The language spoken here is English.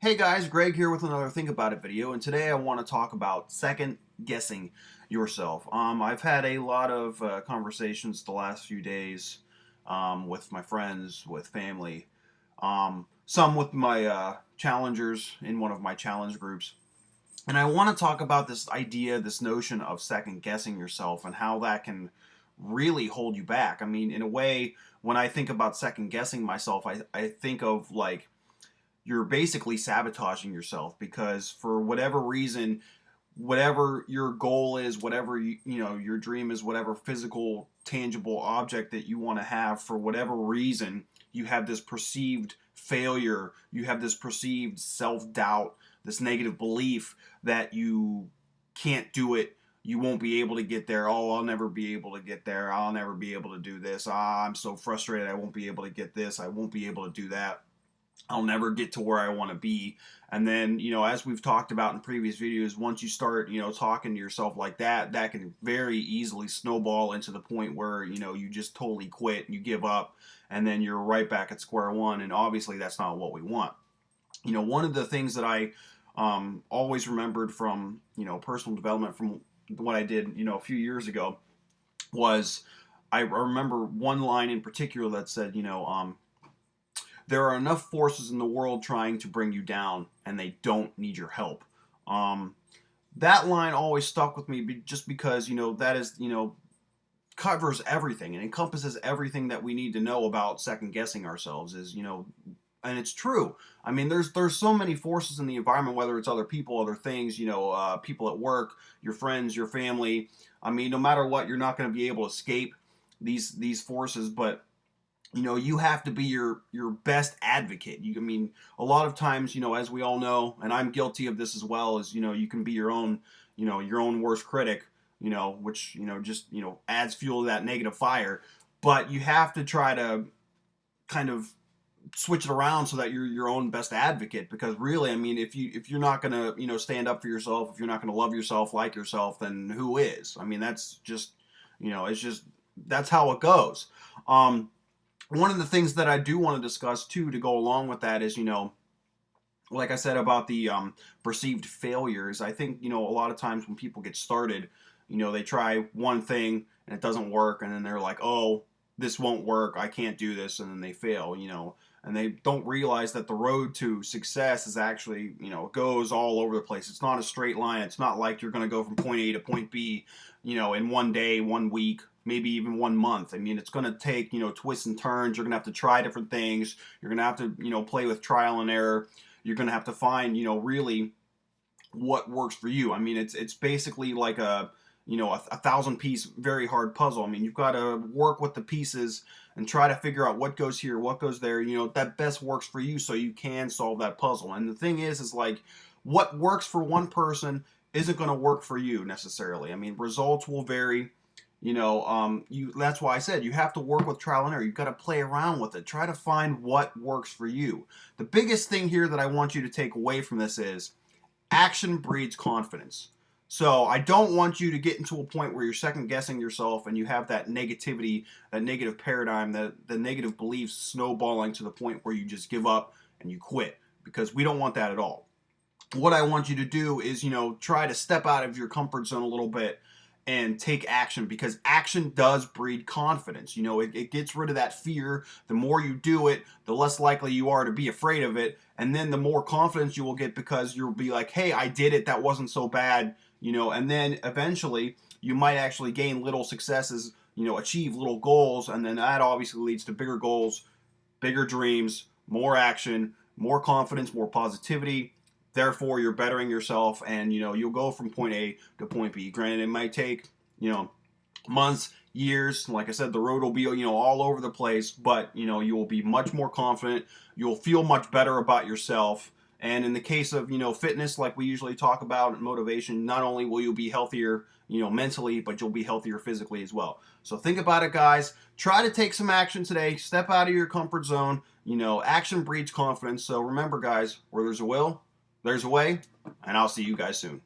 Hey guys, Greg here with another Think About It video, and today I want to talk about second guessing yourself. I've had a lot of conversations the last few days with my friends, with family, some with my challengers in one of my challenge groups. And I want to talk about this idea, this notion of second guessing yourself and how that can really hold you back. I mean, in a way, when I think about second guessing myself, I think of like you're basically sabotaging yourself because for whatever reason, whatever your goal is, whatever your dream is, whatever physical tangible object that you want to have, for whatever reason you have this perceived failure, you have this perceived self-doubt, this negative belief that you can't do it, you won't be able to get there. Oh, I'll never be able to get there. I'll never be able to do this. I'm so frustrated, I won't be able to get this. I won't be able to do that. I'll never get to where I want to be. And then, as we've talked about in previous videos, once you start, talking to yourself like that, that can very easily snowball into the point where, you just totally quit and you give up and then you're right back at square one. And obviously that's not what we want. One of the things that I always remembered from, personal development from what I did, a few years ago was I remember one line in particular that said, there are enough forces in the world trying to bring you down, and they don't need your help. That line always stuck with me just because, that is, covers everything and encompasses everything that we need to know about second guessing ourselves is, and it's true. I mean, there's so many forces in the environment, whether it's other people, other things, people at work, your friends, your family. I mean, no matter what, you're not going to be able to escape these forces, but you have to be your best advocate. I mean, a lot of times, as we all know, and I'm guilty of this as well, is, you can be your own worst critic, which, just, adds fuel to that negative fire. But you have to try to kind of switch it around so that you're your own best advocate, because really, I mean, if you're not going to, stand up for yourself, if you're not going to love yourself, like yourself, then who is? I mean, that's just, that's how it goes. One of the things that I do want to discuss too, to go along with that, is, like I said about the perceived failures. I think, a lot of times when people get started, they try one thing and it doesn't work, and then they're like, oh, this won't work, I can't do this, and then they fail, and they don't realize that the road to success is actually, goes all over the place. It's not a straight line. It's not like you're going to go from point A to point B, in one day, 1 week, maybe even 1 month. I mean, it's going to take, twists and turns. You're going to have to try different things. You're going to have to, play with trial and error. You're going to have to find, really what works for you. I mean, it's basically like a 1,000-piece, very hard puzzle. I mean, you've got to work with the pieces and try to figure out what goes here, what goes there, that best works for you so you can solve that puzzle. And the thing is like, what works for one person isn't going to work for you necessarily. I mean, results will vary. That's why I said you have to work with trial and error. You've got to play around with it. Try to find what works for you. The biggest thing here that I want you to take away from this is action breeds confidence. So I don't want you to get into a point where you're second guessing yourself and you have that negativity, that negative paradigm, the negative beliefs snowballing to the point where you just give up and you quit, because we don't want that at all. What I want you to do is, try to step out of your comfort zone a little bit and take action, because action does breed confidence. It gets rid of that fear. The more you do it, the less likely you are to be afraid of it. And then the more confidence you will get, because you'll be like, hey, I did it. That wasn't so bad. And then eventually you might actually gain little successes, achieve little goals. And then that obviously leads to bigger goals, bigger dreams, more action, more confidence, more positivity. Therefore, you're bettering yourself, and, you'll go from point A to point B. Granted, it might take, months, years. Like I said, the road will be, all over the place, but, you will be much more confident. You'll feel much better about yourself. And in the case of, fitness, like we usually talk about, motivation, not only will you be healthier, mentally, but you'll be healthier physically as well. So think about it, guys. Try to take some action today. Step out of your comfort zone. Action breeds confidence. So remember, guys, where there's a will, there's a way, and I'll see you guys soon.